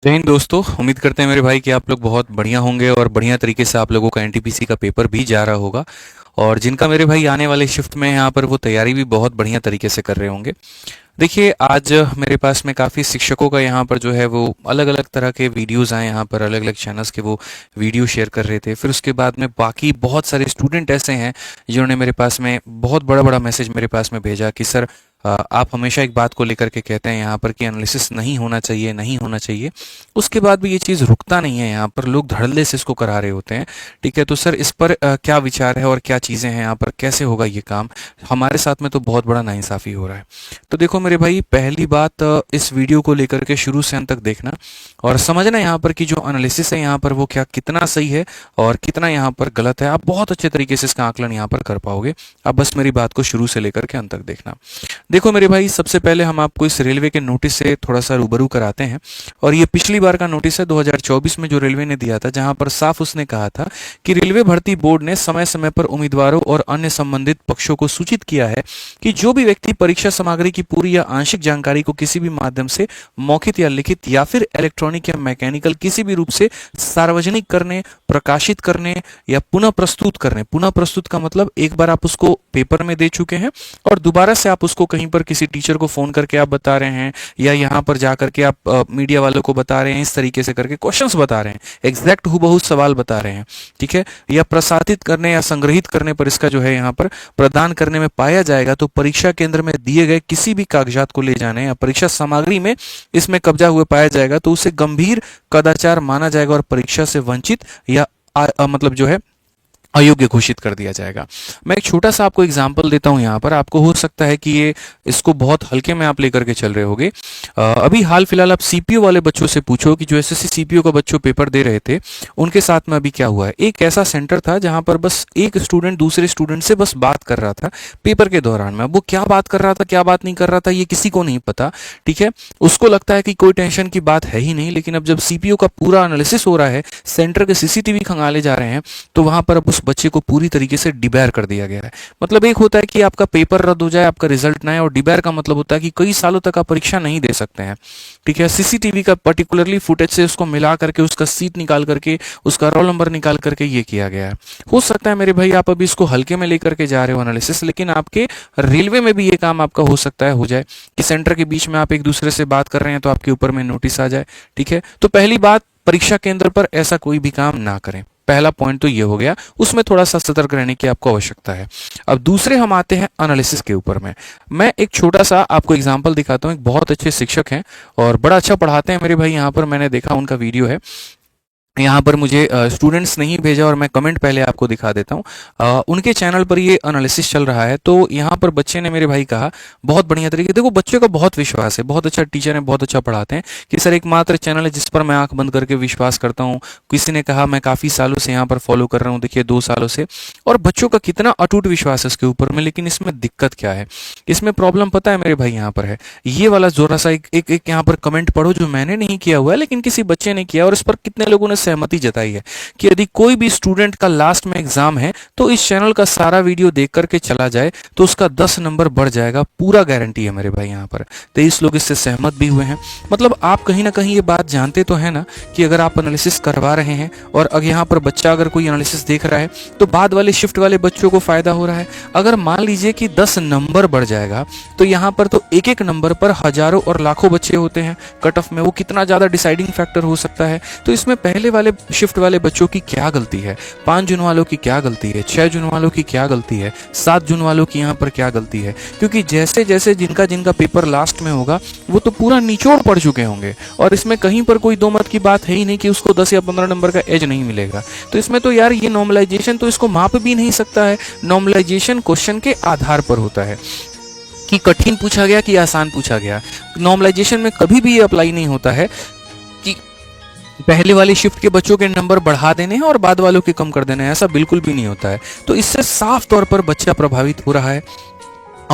जय हिंद दोस्तों। उम्मीद करते हैं मेरे भाई कि आप लोग बहुत बढ़िया होंगे और बढ़िया तरीके से आप लोगों का एनटीपीसी का पेपर भी जा रहा होगा। और जिनका मेरे भाई आने वाले शिफ्ट में यहाँ पर वो तैयारी भी बहुत बढ़िया तरीके से कर रहे होंगे। देखिए, आज मेरे पास में काफ़ी शिक्षकों का यहाँ पर जो है वो अलग अलग तरह के वीडियोस आए, यहाँ पर अलग अलग चैनल्स के वो वीडियो शेयर कर रहे थे। फिर उसके बाद में बाकी बहुत सारे स्टूडेंट ऐसे हैं जिन्होंने मेरे पास में बहुत बड़ा बड़ा मैसेज मेरे पास में भेजा कि सर, आप हमेशा एक बात को लेकर के कहते हैं यहाँ पर कि एनालिसिस नहीं होना चाहिए, नहीं होना चाहिए। उसके बाद भी ये चीज़ रुकता नहीं है, यहाँ पर लोग धड़ल्ले से इसको करा रहे होते हैं। ठीक है, तो सर इस पर क्या विचार है और क्या चीज़ें हैं यहाँ पर, कैसे होगा ये काम? हमारे साथ में तो बहुत बड़ा नाइंसाफ़ी हो रहा है। तो देखो मेरे भाई, पहली बात, इस वीडियो को लेकर के शुरू से अंत तक देखना और समझना यहाँ पर कि जो एनालिसिस है यहाँ पर वो क्या कितना सही है और कितना यहाँ पर गलत है। आप बहुत अच्छे तरीके से इसका आकलन यहाँ पर कर पाओगे। आप बस मेरी बात को शुरू से लेकर के अंत तक देखना। देखो मेरे भाई, सबसे पहले हम आपको इस रेलवे के नोटिस से थोड़ा सा रूबरू कराते हैं। और ये पिछली बार का नोटिस है 2024 में जो रेलवे ने दिया था, जहां पर साफ उसने कहा था कि रेलवे भर्ती बोर्ड ने समय समय पर उम्मीदवारों और अन्य संबंधित पक्षों को सूचित किया है कि जो भी व्यक्ति परीक्षा सामग्री की पूरी या आंशिक जानकारी को किसी भी माध्यम से मौखिक या लिखित या फिर इलेक्ट्रॉनिक या मैकेनिकल किसी भी रूप से सार्वजनिक करने, प्रकाशित करने या पुनः प्रस्तुत करने, पुनः प्रस्तुत का मतलब एक बार आप उसको पेपर में दे चुके हैं और दोबारा से आप उसको कहीं पर किसी टीचर को फोन करके आप बता रहे हैं या यहाँ पर जा करके आप मीडिया वालों को बता रहे हैं, इस तरीके से करके क्वेश्चंस बता रहे हैं, एग्जैक्ट हूबहू सवाल बता रहे हैं, ठीक है, या प्रसारित करने या संग्रहित करने पर इसका जो है यहाँ पर प्रदान करने में पाया जाएगा, तो परीक्षा केंद्र में दिए गए किसी भी कागजात को ले जाने या परीक्षा सामग्री में इसमें कब्जा हुए पाया जाएगा तो उसे गंभीर कदाचार माना जाएगा और परीक्षा से वंचित या मतलब जो है अयोग्य घोषित कर दिया जाएगा। मैं एक छोटा सा आपको एग्जाम्पल देता हूं यहाँ पर। आपको हो सकता है कि ये इसको बहुत हल्के में आप लेकर के चल रहे होगे। अभी हाल फिलहाल आप सीपीयू वाले बच्चों से पूछो कि जो एसएससी सीपीयू का बच्चों पेपर दे रहे थे उनके साथ में अभी क्या हुआ है। एक ऐसा सेंटर था जहां पर बस एक स्टूडेंट दूसरे स्टूडेंट से बस बात कर रहा था पेपर के दौरान में। अब वो क्या बात कर रहा था, क्या बात नहीं कर रहा था, ये किसी को नहीं पता। ठीक है, उसको लगता है कि कोई टेंशन की बात है ही नहीं, लेकिन अब जब सीपीयू का पूरा एनालिसिस हो रहा है, सेंटर के सीसीटीवी खंगाले जा रहे हैं, तो वहां पर अब उस बच्चे को पूरी तरीके से डिबेयर कर दिया गया है। मतलब एक होता है कि आपका पेपर रद्द हो जाए, आपका रिजल्ट ना आए, और डिबेयर का मतलब होता है कि कई सालों तक आप परीक्षा नहीं दे सकते हैं। ठीक है, सीसीटीवी का पर्टिकुलरली फुटेज से उसको मिला करके उसका सीट निकाल करके उसका रोल नंबर निकाल करके ये किया गया है। हो सकता है मेरे भाई आप अभी इसको हल्के में लेकर के जा रहे हो एनालिसिस, लेकिन आपके रेलवे में भी ये काम आपका हो सकता है हो जाए कि सेंटर के बीच में आप एक दूसरे से बात कर रहे हैं तो आपके ऊपर में नोटिस आ जाए। ठीक है, तो पहली बात, परीक्षा केंद्र पर ऐसा कोई भी काम ना करें। पहला पॉइंट तो ये हो गया, उसमें थोड़ा सा सतर्क रहने की आपको आवश्यकता है। अब दूसरे हम आते हैं एनालिसिस के ऊपर में। मैं एक छोटा सा आपको एग्जांपल दिखाता हूँ। एक बहुत अच्छे शिक्षक हैं और बड़ा अच्छा पढ़ाते हैं मेरे भाई। यहाँ पर मैंने देखा, उनका वीडियो है, यहाँ पर मुझे स्टूडेंट्स नहीं भेजा और मैं कमेंट पहले आपको दिखा देता हूँ। उनके चैनल पर ये एनालिसिस चल रहा है। तो यहाँ पर बच्चे ने मेरे भाई कहा बहुत बढ़िया तरीके, देखो बच्चे का बहुत विश्वास है, बहुत अच्छा टीचर है, बहुत अच्छा पढ़ाते हैं, कि सर एकमात्र चैनल है जिस पर मैं आंख बंद करके विश्वास करता हूँ। किसी ने कहा मैं काफ़ी सालों से यहाँ पर फॉलो कर रहा हूँ, देखिए 2 सालों से, और बच्चों का कितना अटूट विश्वास है इसके ऊपर में। लेकिन इसमें दिक्कत क्या है, इसमें प्रॉब्लम पता है मेरे भाई यहाँ पर है ये वाला जोरा सा एक यहाँ पर कमेंट पढ़ो जो मैंने नहीं किया हुआ है लेकिन किसी बच्चे ने किया, और इस पर कितने लोगों ने सहमति जताई है कि यदि कोई भी स्टूडेंट का लास्ट में एग्जाम है तो इस चैनल का सारा वीडियो देख करके चला जाए तो उसका 10 नंबर बढ़ जाएगा, पूरा गारंटी है मेरे भाई। यहाँ पर 23 लोग इससे सहमत भी हुए हैं। मतलब आप कहीं ना कहीं ये बात जानते तो है ना कि अगर आप एनालिसिस करवा रहे हैं और अगर यहाँ पर बच्चा अगर कोई एनालिसिस देख रहा है तो बाद वाले शिफ्ट वाले बच्चों को फायदा हो रहा है। अगर मान लीजिए कि 10 नंबर बढ़ जाएगा तो यहाँ पर तो एक एक नंबर पर हजारों और लाखों बच्चे होते हैं कट ऑफ में, वो कितना ज्यादा डिसाइडिंग फैक्टर हो सकता है। तो इसमें पहले वाले शिफ्ट वाले बच्चों की क्या गलती है, 5 जून वालों की क्या गलती है, 6 जून वालों की क्या गलती है, 7 जून वालों की यहाँ पर क्या गलती है? क्योंकि जैसे जैसे जिनका जिनका पेपर लास्ट में होगा वो तो पूरा निचोड़ पड़ चुके होंगे और इसमें कहीं पर कोई दो मत की बात है ही नहीं कि उसको 10 या 15 नंबर का एज नहीं मिलेगा। तो इसमें तो यार ये नॉर्मलाइजेशन तो इसको माप भी नहीं सकता है। नॉर्मलाइजेशन क्वेश्चन के आधार पर होता है कि कठिन पूछा गया कि आसान पूछा गया। नॉर्मलाइजेशन में कभी भी ये अप्लाई नहीं होता है कि पहले वाली शिफ्ट के बच्चों के नंबर बढ़ा देने हैं और बाद वालों के कम कर देने हैं, ऐसा बिल्कुल भी नहीं होता है। तो इससे साफ तौर पर बच्चा प्रभावित हो रहा है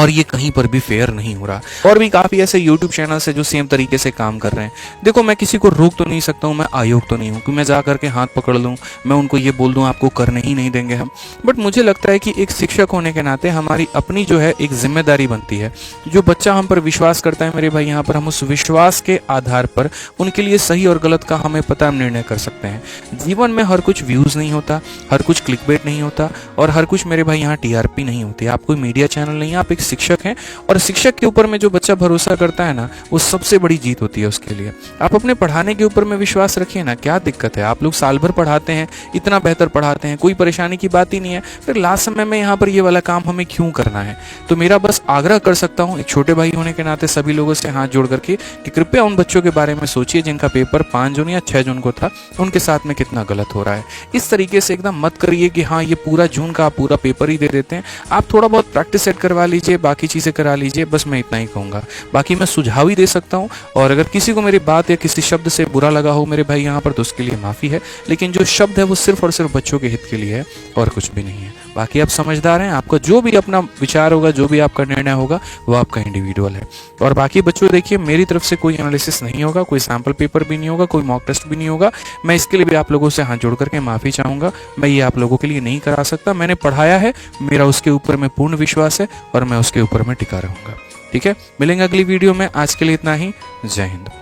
और ये कहीं पर भी फेयर नहीं हो रहा। और भी काफ़ी ऐसे यूट्यूब चैनल्स है जो सेम तरीके से काम कर रहे हैं। देखो, मैं किसी को रोक तो नहीं सकता हूँ, मैं आयोग तो नहीं हूँ कि मैं जा करके हाथ पकड़ लूँ, मैं उनको ये बोल दूँ आपको करने ही नहीं देंगे हम। बट मुझे लगता है कि एक शिक्षक होने के नाते हमारी अपनी जो है एक जिम्मेदारी बनती है। जो बच्चा हम पर विश्वास करता है मेरे भाई, यहाँ पर हम उस विश्वास के आधार पर उनके लिए सही और गलत का हमें पता, हम निर्णय कर सकते हैं। जीवन में हर कुछ व्यूज़ नहीं होता, हर कुछ क्लिकबेट नहीं होता, और हर कुछ मेरे भाई यहाँ टीआरपी नहीं होती। आप कोई मीडिया चैनल नहीं है, आप एक शिक्षक हैं, और शिक्षक के ऊपर में जो बच्चा भरोसा करता है ना, वो सबसे बड़ी जीत होती है उसके लिए। आप अपने पढ़ाने के ऊपर में विश्वास रखिए ना, क्या दिक्कत है? आप लोग साल भर पढ़ाते हैं, इतना बेहतर पढ़ाते हैं, कोई परेशानी की बात ही नहीं है, फिर लास्ट समय में यहाँ पर ये वाला काम हमें क्यों करना है? तो मेरा बस आग्रह कर सकता हूँ एक छोटे भाई होने के नाते सभी लोगों से हाथ जोड़ करके कि कृपया उन बच्चों के बारे में सोचिए जिनका पेपर 5 जून या 6 जून को था, उनके साथ में कितना गलत हो रहा है। इस तरीके से एकदम मत करिए कि हाँ ये पूरा जून का आप पूरा पेपर ही दे देते हैं। आप थोड़ा बहुत प्रैक्टिस सेट करवा लीजिए, बाकी चीज़ें करा लीजिए, बस मैं इतना ही कहूँगा। बाकी मैं सुझाव ही दे सकता हूँ, और अगर किसी को मेरी बात या किसी शब्द से बुरा लगा हो मेरे भाई यहाँ पर, तो उसके लिए माफ़ी है, लेकिन जो शब्द है वो सिर्फ और सिर्फ बच्चों के हित के लिए है और कुछ भी नहीं है। बाकी आप समझदार हैं, आपका जो भी अपना विचार होगा, जो भी आपका निर्णय होगा, वो आपका इंडिविजुअल है। और बाकी बच्चों देखिए, मेरी तरफ से कोई एनालिसिस नहीं होगा, कोई सैम्पल पेपर भी नहीं होगा, कोई मॉक टेस्ट भी नहीं होगा। मैं इसके लिए भी आप लोगों से हाथ जोड़ करके माफ़ी चाहूँगा। मैं ये आप लोगों के लिए नहीं करा सकता। मैंने पढ़ाया है, मेरा उसके ऊपर में पूर्ण विश्वास है, और मैं उसके ऊपर में टिका रहूँगा। ठीक है, मिलेंगे अगली वीडियो में। आज के लिए इतना ही। जय हिंद।